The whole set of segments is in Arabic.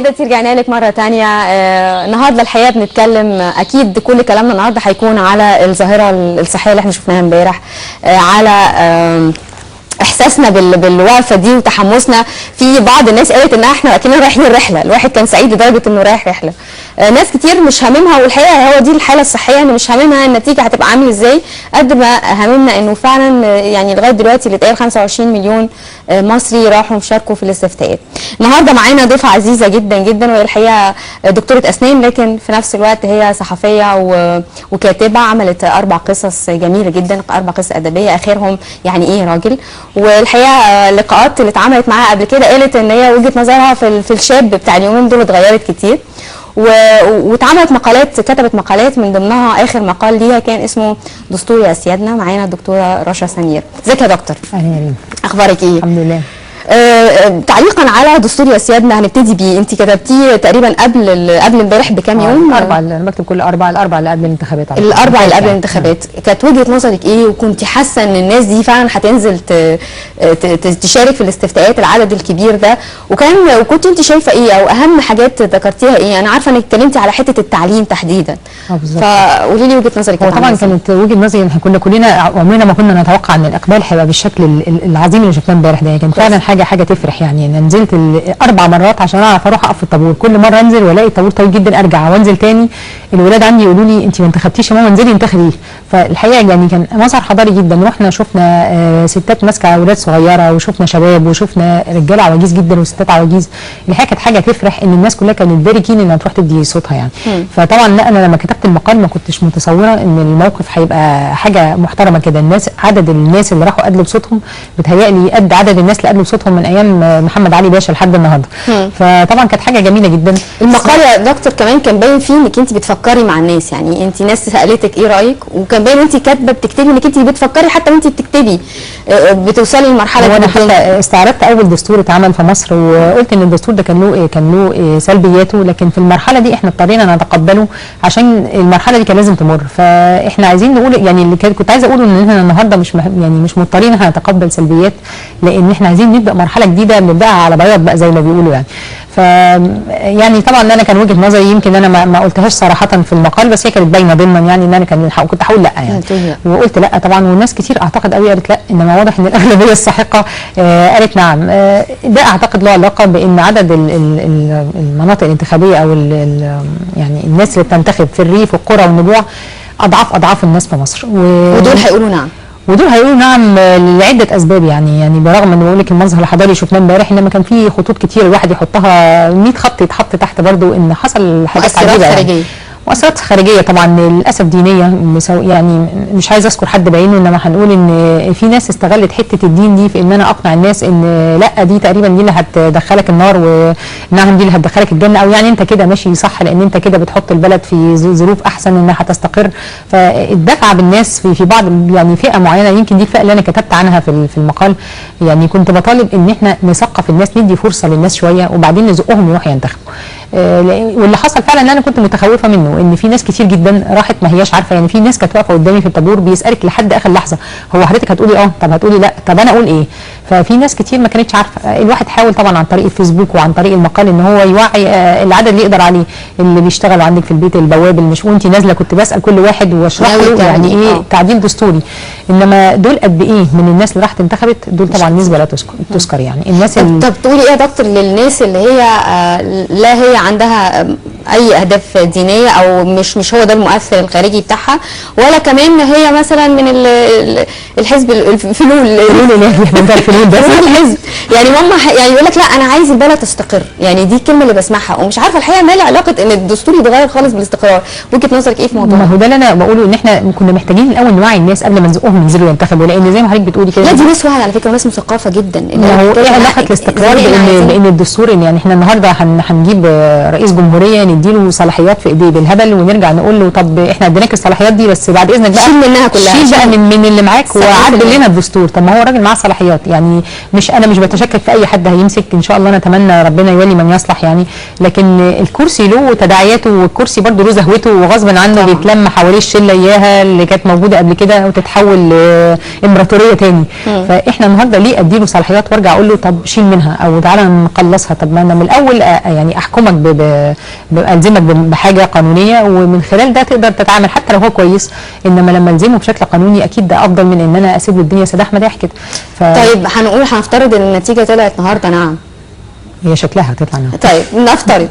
سيدتي رجعنا لك مرة تانية. النهارده الحقيقة بنتكلم، أكيد كل كلامنا النهارده هيكون على الظاهرة الصحية اللي احنا شفناها امبارح، على احساسنا بالوقفه دي وتحمسنا. في بعض الناس قالت ان احنا اكننا رايحين الرحله، الواحد كان سعيد لدرجه انه رايح رحله. ناس كتير مش هاممها، والحقيقه هو دي الحاله الصحيه، ان مش هاممها النتيجه هتبقى عامل ازاي قد ما هاممنا انه فعلا يعني لغايه دلوقتي اللي اتقال 25 مليون مصري راحوا شاركوا في الاستفتاءات. النهارده معانا ضيفه عزيزه جدا جدا، وهي الحقيقه دكتوره اسنان، لكن في نفس الوقت هي صحفيه وكاتبه، عملت 4 قصص جميله جدا، 4 قصص ادبيه، اخرهم يعني ايه راجل. والحقيقه اللقاءات اللي اتعملت معاها قبل كده قالت ان هي وجهه نظرها في الشاب بتاع اليومين دول اتغيرت كتير، واتعملت مقالات، كتبت مقالات، من ضمنها اخر مقال ليها كان اسمه دستور يا اسيادنا. معانا الدكتوره رشا سمير. ازيك يا دكتور؟ اهلا يا ريم. اخبارك ايه؟ الحمد لله. تعليقا على دستور يا سيادنا هنبتدي بيه. انت كتبتيه تقريبا قبل امبارح بكام يوم؟ الاربعاء، انا بكتب كل الاربعاء اللي قبل الانتخابات. الاربعاء اللي قبل الانتخابات. كانت وجهه نظرك ايه؟ وكنت حاسه ان الناس دي فعلا هتنزل تشارك في الاستفتاءات العدد الكبير ده؟ وكنت انت شايفه ايه، او اهم حاجات ذكرتيها ايه؟ انا عارفه انك اتكلمتي على حته التعليم تحديدا. بالظبط. فقولي لي وجهه نظرك. هو طبعا كانت وجهه نظري، احنا كلنا عمرنا ما كنا نتوقع ان الاقبال هيبقى بالشكل العظيم اللي شفناه امبارح ده. كان فعلا حاجه تفرح. يعني انا نزلت 4 مرات عشان اعرف اروح اقف في الطابور، كل مره انزل والاقي الطابور طويل جدا، ارجع وانزل تاني. الولاد عندي يقولوا لي انت ما انتخبتيش يا ماما، انزلي انتخبي. فالحقيقه يعني كان مظهر حضاري جدا. رحنا شفنا ستات ماسكه اولاد صغيره، وشفنا شباب، وشفنا رجاله عواجيز جدا وستات عواجيز. الحقيقه كانت حاجه تفرح ان الناس كلها كانت فيري كين انها تروح تدي صوتها يعني. فطبعا لا، انا لما كتبت المقال ما كنتش متصوره ان الموقف هيبقى حاجه محترمه كده. الناس، عدد الناس اللي راحوا ادلوا بصوتهم بتهيألي قد عدد الناس اللي ادلوا بصوتهم من ايام محمد علي باشا لحد النهارده. فطبعا كانت حاجه جميله جدا. المقال يا دكتور كمان كان باين فيه انك انت بتفكري مع الناس، يعني انت ناس سالتك ايه رايك، وكان باين انت كاتبه بتكتبي انك انت بتفكري حتى وانت بتكتبي بتوصلي للمرحله دي. وانا حتى استعرضت اول دستور اتعمل في مصر، وقلت ان الدستور ده كان له سلبياته، لكن في المرحله دي احنا اضطرينا نتقبله عشان المرحله دي كان لازم تمر. فاحنا عايزين نقول يعني اللي كنت عايزه اقوله ان احنا النهارده مش مضطرين هنتقبل سلبيات، لان احنا عايزين نبدا مرحله جديده نبداها على بياض بقى زي ما بيقولوا يعني. يعني طبعا انا كان وجهه نظري، يمكن انا ما قلتهاش صراحه في المقال، بس هي كانت باينه ضمنا يعني ان انا كنت هقول لا يعني. وقلت لا طبعا، والناس كتير اعتقد قوي قالت لا، انما واضح ان الاغلبيه الساحقه قالت نعم. ده اعتقد له علاقه بان عدد المناطق الانتخابيه او يعني الناس اللي بتنتخب في الريف والقرى والنجوع اضعاف الناس في مصر. ودول هيقولوا نعم. ودول هيقولوا نعم لعده اسباب يعني برغم ان بقول لك المظهر الحضاري شفناه امبارح، انما كان في خطوط كتير الواحد يحطها 100 خط يتحط تحت برضو ان حصل حاجات عجيبه يعني. مؤثرات خارجيه طبعا للاسف دينيه، يعني مش عايز اذكر حد بعينه، انما هنقول ان في ناس استغلت حته الدين دي في ان انا اقنع الناس ان لا، دي تقريبا دي اللي هتدخلك النار، ونعم دي اللي هتدخلك الجنه، او يعني انت كده ماشي صح لان انت كده بتحط البلد في ظروف احسن انها هتستقر. فالدفع بالناس في بعض يعني فئه معينه، يمكن دي الفئه اللي انا كتبت عنها في المقال. يعني كنت بطالب ان احنا نثقف الناس، ندي فرصه للناس شويه وبعدين نزقهم يروحوا ينتخبوا. واللي حصل فعلا ان انا كنت متخوفه منه، ان في ناس كتير جدا راحت ما هياش عارفه. يعني في ناس كانت واقفه قدامي في الطابور بيسالك لحد اخر لحظه، هو حضرتك هتقولي طب هتقولي لا، طب انا اقول ايه؟ ففي ناس كتير ما كانتش عارفه. الواحد حاول طبعا عن طريق الفيسبوك وعن طريق المقال ان هو يوعي العدد اللي يقدر عليه، اللي بيشتغلوا عندك في البيت، البواب، اللي مش وانت نازله كنت بسال كل واحد واشرح له يعني ايه تعديل دستوري. انما دول قد ايه من الناس اللي راحت انتخبت؟ دول طبعا نسبه لا تذكر يعني. الناس طب تقولي ايه يا دكتور للناس اللي هي لا هي عندها اي اهداف دينيه، او مش هو ده المؤثر الخارجي بتاعها، ولا كمان هي مثلا من الحزب الفلول ده الحزب، يعني يعني يقول لك لا انا عايز البلد تستقر، يعني دي الكلمه اللي بسمعها ومش عارفه الحقيقه ما لها علاقه ان الدستور يتغير خالص بالاستقرار. وجهه نظرك ايه في الموضوع؟ ما هو ده اللي انا بقوله، ان احنا كنا محتاجين الاول نوعي الناس قبل ما نزقهم ينزلوا ينتخبوا، لان زي ما حضرتك بتقولي كده لا دي ناس واعيه على فكره وناس مثقفه جدا. هو ايه علاقه الاستقرار بان الدستور؟ يعني احنا النهارده هنجيب رئيس جمهوريه نديله صلاحيات في ايديه بالهبل، ونرجع نقول له طب احنا اديناك الصلاحيات دي بس بعد اذنك بقى شيل منها كلها، شيل بقى من اللي معاك وعدل لنا الدستور. طب ما هو راجل معاه صلاحيات يعني. يعني انا مش بتشكك في اي حد هيمسك، ان شاء الله نتمنى ربنا يولي من يصلح يعني، لكن الكرسي له تداعياته، والكرسي برضه له زهوته، وغصبا عنه بيتلم حواليه الشله اياها اللي كانت موجوده قبل كده وتتحول لامبراطوريه تاني. فاحنا النهارده ليه اديله صلاحيات وارجع اقول له طب شيل منها او تعالى نقلصها؟ طب ما انا من الاول يعني احكمك الزمك بحاجه قانونيه، ومن خلال ده تقدر تتعامل حتى لو هو كويس، انما لما الزمه بشكل قانوني اكيد ده افضل من ان انا اسيب الدنيا سداح مداح كده. طيب هنفترض ان النتيجه طلعت النهارده نعم، هي شكلها هتطلع نعم. طيب نفترض،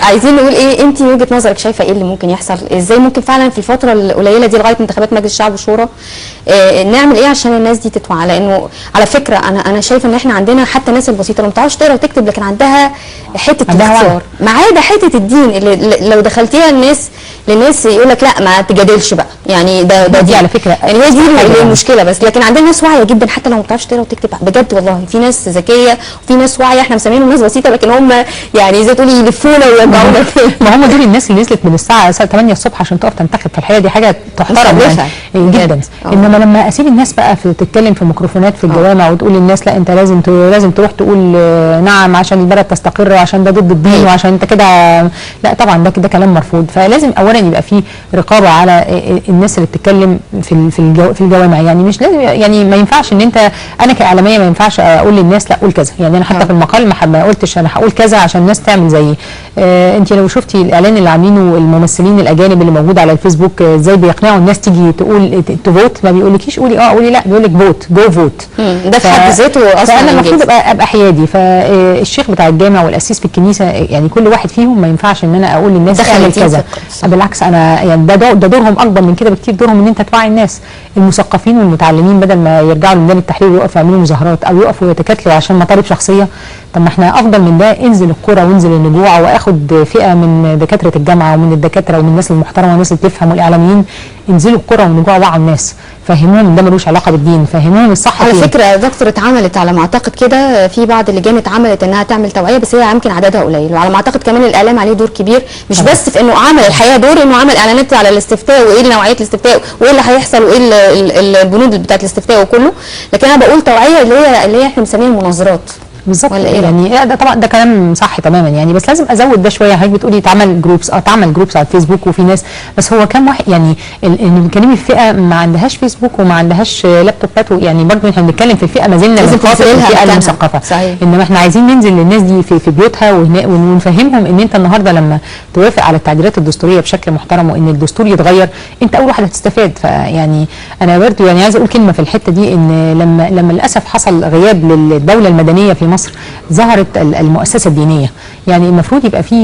عايزين نقول ايه، انت من وجهه نظرك شايفه ايه اللي ممكن يحصل؟ ازاي ممكن فعلا في الفتره القليله دي لغايه انتخابات مجلس الشعب والشورى نعمل ايه عشان الناس دي تتوعى؟ لانه على فكره انا شايفه ان احنا عندنا حتى الناس البسيطه اللي ما بتعرفش تقرا وتكتب لكن عندها حته الاختيار، ما عدا حته الدين اللي لو دخلتيها للناس يقول لك لا ما تجادلش بقى، يعني ده دي على فكره يعني هي دي المشكله بس. لكن عندنا ناس واعيه جدا حتى لو ما بتعرفش تقرا وتكتب، بجد والله في ناس ذكيه وفي ناس واعيه، احنا مسمينهم ناس بسيطه لكن هم يعني زي تقولي يلفونا ويرجعونا. ما هم دول الناس اللي نزلت من الساعه 8 الصبح عشان تقف تنتخب، في الحقيقه دي حاجه تحترم يعني جدا. انما لما اسيب الناس بقى تتكلم في ميكروفونات في الجوامع وتقول للناس لا انت لازم تروح تقول نعم عشان البلد تستقر وعشان ده ضد الدين وعشان انت كده، لا طبعا ده كلام مرفوض. فلازم اولا يبقى في رقابه على الناس اللي بتتكلم في الجوامع، يعني مش لازم، يعني ما ينفعش ان انا كاعلاميه ما ينفعش اقول للناس لا قول كذا، يعني انا حتى في المقال ما قلتش انا هقول كذا عشان الناس تعمل زيي. انت لو شفتي الاعلان اللي عاملينه الممثلين الاجانب اللي موجود على الفيسبوك ازاي بيقنعوا الناس تيجي تقول تفوت، ما بيقولكيش قولي لا، بيقول لك فوت جو فوت. ده في حد ذاته اصلا فانا المفروض ابقى حيادي. فالشيخ بتاع الجامع والقسيس في الكنيسه يعني كل واحد فيهم ما ينفعش ان انا اقول للناس اعمل كذا، بالعكس انا يعني ده دورهم اكبر من كده بكتير، دورهم ان انت توعي الناس. المثقفين والمتعلمين بدل ما يرجعوا لميدان التحرير ويقفوا يعملوا مظاهرات او يقفوا يتكاتلوا عشان مطالب شخصيه، طب ما احنا افضل من ده انزل القرى وانزل النجوع واخد فئه من دكاتره الجامعه ومن الدكاتره ومن الناس المحترمه والناس اللي بتفهم والاعلاميين، انزلوا القرى والنجوع وعوا الناس، فهموهم ان ده ملوش علاقه بالدين، فهموهم الصح. على فكره يا دكتور اتعملت على ما اعتقد كده في بعض اللجان اتعملت انها تعمل توعيه، بس هي يمكن عددها قليل، وعلى ما اعتقد كمان الاعلام عليه دور كبير، مش بس في انه عمل الحقيقه دور انه عمل اعلانات على الاستفتاء وايه نوعيه الاستفتاء وايه اللي هيحصل وايه البنود بتاعه الاستفتاء وكله، لكن انا بقول توعيه اللي هي احنا بنسميها المناظرات بالظبط. يعني ده طبعا ده كلام صح تماما يعني، بس لازم ازود ده شويه. حضرتك بتقولي تعمل جروبس، تعمل جروبس على الفيسبوك وفي ناس، بس هو كام واحد يعني اللي بنتكلم في فئه ما عندهاش فيسبوك وما عندهاش لابتوبات، يعني برضه احنا بنتكلم في فئه ما زلنا بنخاطب الفئه المثقفه، انما احنا عايزين ننزل للناس دي في بيوتها ونفهمهم ان انت النهارده لما توافق على التعديلات الدستوريه بشكل محترم وان الدستور يتغير انت اول واحد هتستفاد. فيعني انا برضه يعني عايزه اقول كلمه في الحته دي، ان لما للاسف حصل غياب للدوله المدنيه في مصر ظهرت المؤسسه الدينيه. يعني المفروض يبقى في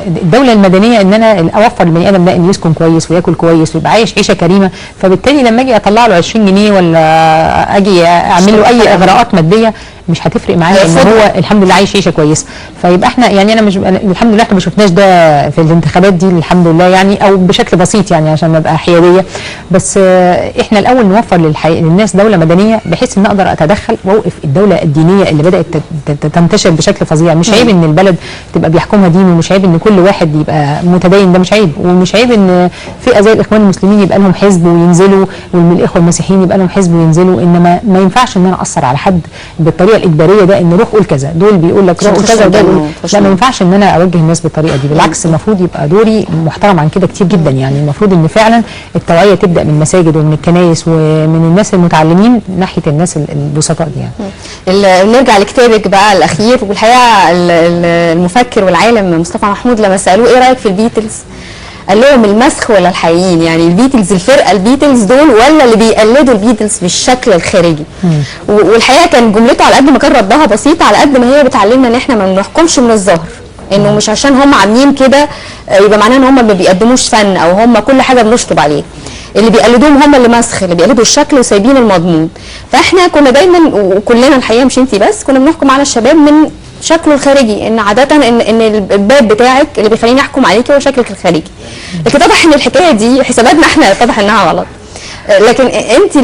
الدوله المدنيه ان انا اوفر للبني ادم ده انه يسكن كويس وياكل كويس ويبقى عايش عيشه كريمه، فبالتالي لما اجي اطلع له 20 جنيه ولا اجي اعمل له اي اغراءات ماديه مش هتفرق معايا ان هو الحمد لله عايش عيشه كويسه. فيبقى احنا يعني انا مش الحمد لله احنا ما شفناش ده في الانتخابات دي الحمد لله يعني، او بشكل بسيط يعني عشان نبقى حياديه، بس احنا الاول نوفر للناس دوله مدنيه بحيث ان اقدر اتدخل واوقف الدوله الدينيه اللي بدات تنتشر بشكل فظيع. مش عيب ان البلد تبقى بيحكمها دين، ومش عيب ان كل واحد يبقى متدين، ده مش عيب، ومش عيب ان فئه زي الاخوان المسلمين يبقى لهم حزب وينزلوا، ومن الاخوه المسيحيين يبقى لهم حزب وينزلوا، انما ما ينفعش ان انا اثر على حد بالطريقه الاجباريه ده ان روح قول كذا، دول بيقول لك روح قول كذا وده بيقول لا، ما ينفعش ان انا اوجه الناس بالطريقه دي. بالعكس المفروض يبقى دوري محترم عن كده كتير جدا. يعني المفروض ان فعلا التوعيه تبدا من المساجد ومن الكنائس ومن الناس المتعلمين ناحيه الناس البسطاء دي يعني. نرجع لكتابك بقى الاخير، والحقيقه المفكر والعالم مصطفى محمود لما سالوه ايه رايك في البيتلز قال لهم المسخ ولا الحقيقيين، يعني البيتلز الفرقه البيتلز دول ولا اللي بيقلدوا البيتلز بالشكل الخارجي. والحقيقه كان جملته على قد ما كان ردها بسيطه على قد ما هي بتعلمنا ان احنا ما بنحكمش من الظاهر، انه مش عشان هم عاملين كده يبقى معناه ان هم ما بيقدموش فن او هم كل حاجه بنشطب عليه. اللي بيقلدوهم هم اللي مسخ، اللي بيقلدوا الشكل وسايبين المضمون. فاحنا كنا دايما وكلنا الحقيقه مش انتي بس كنا بنحكم على الشباب من شكله الخارجي، ان عاده ان الباب بتاعك اللي بيخليني احكم عليكي هو شكلك الخارجي. لكن طبعا ان الحكايه دي حساباتنا احنا اتضح انها غلط. لكن انت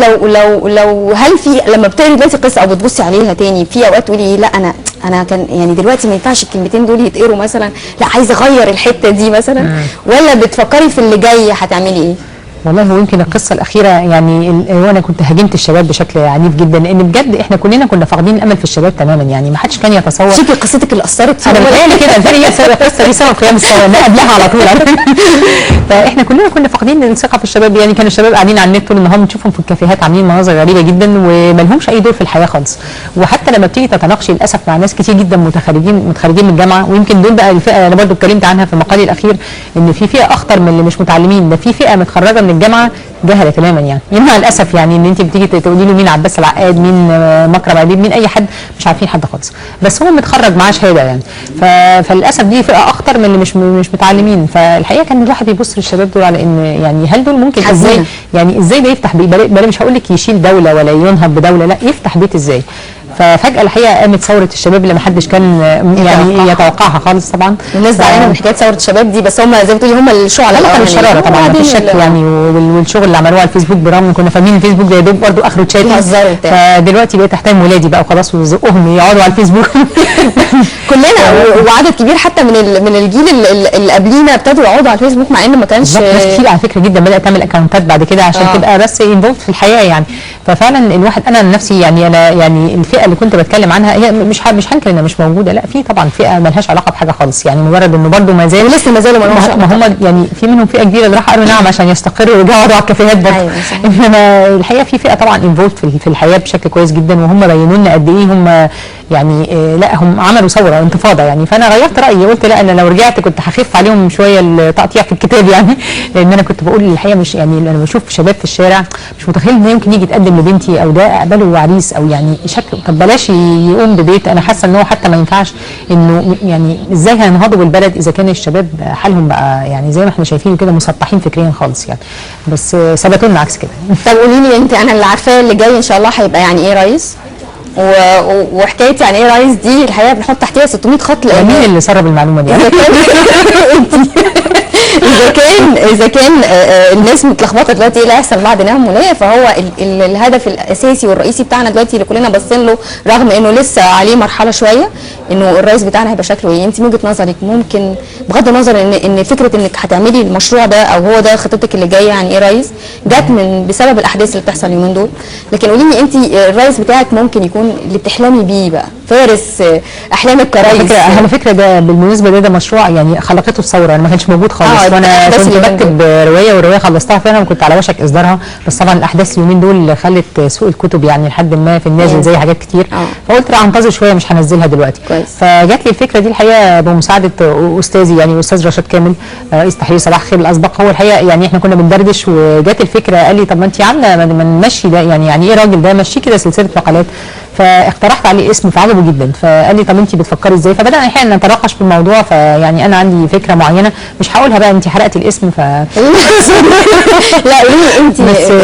لو هل في لما بتقري دلوقتي قصه او بتبصي عليها تاني في اوقات تقولي لا انا كان يعني دلوقتي ما ينفعش الكلمتين دول يتقروا مثلا، لا عايزه اغير الحته دي مثلا، ولا بتفكري في اللي جاي هتعملي ايه؟ والله هو يمكن القصه الاخيره يعني وانا كنت هاجمت الشباب بشكل عنيف جدا، لان بجد احنا كلنا كنا فاقدين الامل في الشباب تماما، يعني ما حدش كان يتصور. شوفي قصتك اللي اثرت فيها. انا بتهيألي كده هي القصه دي سبب قيام الثوره اللي قبلها على طول. فاحنا كلنا كنا فاقدين الثقه في الشباب، يعني كان الشباب قاعدين على النت طول النهار، بنشوفهم في الكافيهات عاملين مناظر غريبه جدا وما لهمش اي دور في الحياه خالص. وحتى لما بتيجي تتناقشي للاسف مع ناس كتير جدا متخرجين من الجامعه، ويمكن دول بقى الفئه انا برضو اتكلمت عنها في مقالي الاخير، ان في فئه اخطر من اللي مش متعلمين، ده في فئه متخرجه من الجامعه جهله تماما، يعني مع الاسف يعني ان انت بتيجي تقولي له مين عباس العقاد، مين مكرم عبيد، مين اي حد، مش عارفين حد خالص، بس هو متخرج معاه شهاده يعني. فللاسف دي فئه اخطر من اللي مش متعلمين. فالحقيقه كان الواحد بيبص للشباب دول على ان يعني هل دول ممكن ازاي، يعني ازاي ده يفتح مش هقول لك يشيل دوله ولا ينهض بدوله، لا يفتح بيت ازاي. ففجاه الحقيقه قامت ثوره الشباب اللي ما حدش كان يعني يتوقعها خالص طبعا. الناس زعلانه من حكايه ثوره الشباب دي، بس هم زي ما بتقولي هم الشعلاء لا الشراره طبعا مفيش شك يعني. والشغل اللي عملوه على الفيسبوك برغم كنا فاهمين الفيسبوك ده يا دوب برضه اخره تشاتنج، فدلوقتي بقيت احترم ولادي بقى وخلاص وزقهم يقعدوا على الفيسبوك كلنا وعدد كبير حتى من الجيل اللي قبلينا ابتدوا يقعدوا على الفيسبوك، مع ان ما كانش ناس كتير على فكره جدا بدات تعمل اكونتات بعد كده عشان تبقى بس انفولد في الحياه يعني. ففعلا الواحد انا نفسي يعني انا يعني الفئه اللي كنت بتكلم عنها هي مش هنكر انها مش موجوده، لا في طبعا فئه ما لهاش علاقه بحاجه خالص، يعني مجرد انه برضه ما زال ولسه ما زالوا ما هم يعني في منهم فئه كبيره اللي راح قالوا نعم عشان يستقروا ويرجعوا على الكافيهات برضه. انما الحقيقه في فئه طبعا انفولد في الحياه بشكل كويس جدا، وهم بينوا لنا قد ايه هم يعني لا هم عملوا ثوره انتفاضه يعني. فانا غيرت رايي، قلت لا انا لو رجعت كنت هخف عليهم شويه التقطيع في الكتاب يعني، لان انا كنت بقول الحقيقه مش يعني انا بشوف شباب في الشارع مش متخيل ان يمكن يجي يتقدم لبنتي او ده اقبله عريس او يعني شكله، طب بلاش يقوم ببيت. انا حاسه ان هو حتى ما ينفعش انه يعني ازاي هينهضوا بالبلد اذا كان الشباب حالهم بقى يعني زي ما احنا شايفين كده مسطحين فكريا خالص يعني، بس ثبتوا لنا عكس كده. طب قولي لي انت، انا اللي عارفاه اللي جاي ان شاء الله هيبقى يعني ايه رئيس، وحكايه يعني ايه رئيس دي الحقيقه بنحط تحتها 600 خط. مين اللي سرب المعلومه دي؟ اذا كان الناس متلخبطه دلوقتي ايه اللي هيحصل بعد نعم ولايه، فهو الهدف الاساسي والرئيسي بتاعنا دلوقتي اللي كلنا باصين له رغم انه لسه عليه مرحله شويه، انه الرئيس بتاعنا هيبقى شكله ايه. انت من وجهه نظرك ممكن بغض النظر ان فكره انك هتعملي المشروع ده او هو ده خطتك اللي جايه يعني ايه رئيس جت بسبب الاحداث اللي بتحصل اليومين دول، لكن قولي لي انت الرئيس بتاعك ممكن يكون اللي بتحلمي بيه بقى، فارس احلامك كرئيس. على فكره ده بالمناسبه ده مشروع يعني خلقته الثوره، انا ما كانش موجود خالص، وانا كنت بكتب روايه والروايه خلصتها فعلا وكنت على وشك اصدارها، بس طبعا الاحداث اليومين دول خلت سوق الكتب يعني لحد ما في النازل زي حاجات كتير، فقلت لا انتظر شويه مش هنزلها دلوقتي. فجات لي الفكره دي الحقيقه بمساعده استاذي يعني استاذ رشاد كامل رئيس تحرير صباح الخير الاسبق. هو الحقيقه يعني احنا كنا بندردش وجات الفكره، قال لي طب ما انت عامله ما نمشي ده يعني ايه راجل ده مشي كده سلسله مقالات، فاقترحت عليه اسم فعجبه جدا، فقال لي طب انت بتفكري ازاي، فبدانا الحقيقه نتناقش في الموضوع. فيعني انا عندي فكره معينه مش هقولها بقى، انت حرقتي الاسم لا قولي انت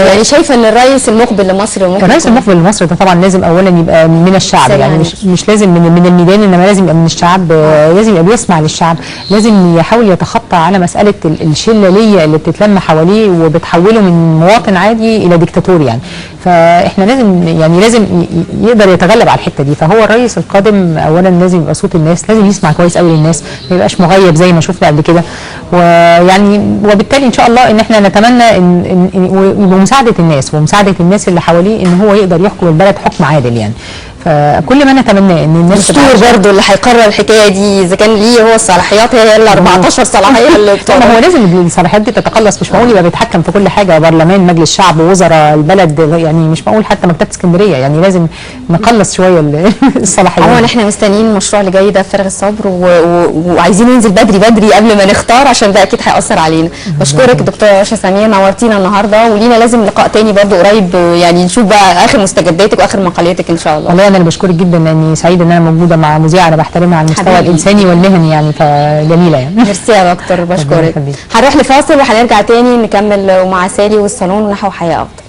يعني شايفه ان الرئيس المقبل لمصر الرئيس المقبل لمصر ده طبعا لازم اولا يبقى من الشعب، يعني مش لازم من الميدان، انما لازم يبقى من الشعب، لازم يبقى بيسمع للشعب، لازم يحاول يتخطى على مساله الشلاليه اللي بتتلم حواليه وبتحوله من مواطن عادي الى ديكتاتور يعني. فاحنا لازم يقدر يتغلب على الحته دي. فهو الرئيس القادم اولا لازم يبقى صوت الناس، لازم يسمع كويس قوي للناس، ما يبقاش مغيب زي ما شفنا قبل كده، ويعني وبالتالي ان شاء الله ان احنا نتمنى ان بمساعده الناس ومساعده الناس اللي حواليه ان هو يقدر يحكم البلد حكم عادل يعني. فكل ما نتمناه ان الناس الدستور برضه اللي هيقرر الحكايه دي اذا كان ليه هو الصلاحيات، هي ال 14 صلاحيه اللي طبعا هو لازم الصلاحيات دي تتقلص، مش معقول يبقى بيتحكم في كل حاجه، برلمان مجلس شعب وزراء البلد، يعني مش معقول حتى مكتبه اسكندريه، يعني لازم نقلص شويه الصلاحيات. عموما احنا مستنيين المشروع اللي جاي ده بفارغ الصبر وعايزين ننزل بدري قبل ما نختار عشان ده اكيد هيأثر علينا. بشكرك دكتوره رشا سمير، نورتينا النهارده، ولينا لازم لقاء تاني برضه قريب يعني نشوف بقى اخر مستجداتك واخر مقالاتك ان شاء الله. والله انا اللي بشكرك جدا لاني سعيده ان انا موجوده مع مذيعه انا بحترمها على المستوى الانساني والمهني يعني، فجميله يعني. ميرسي يا دكتور، بشكرك. هنروح لفاصل وهنرجع تاني نكمل مع سالي والصالون ونحو حياه افضل.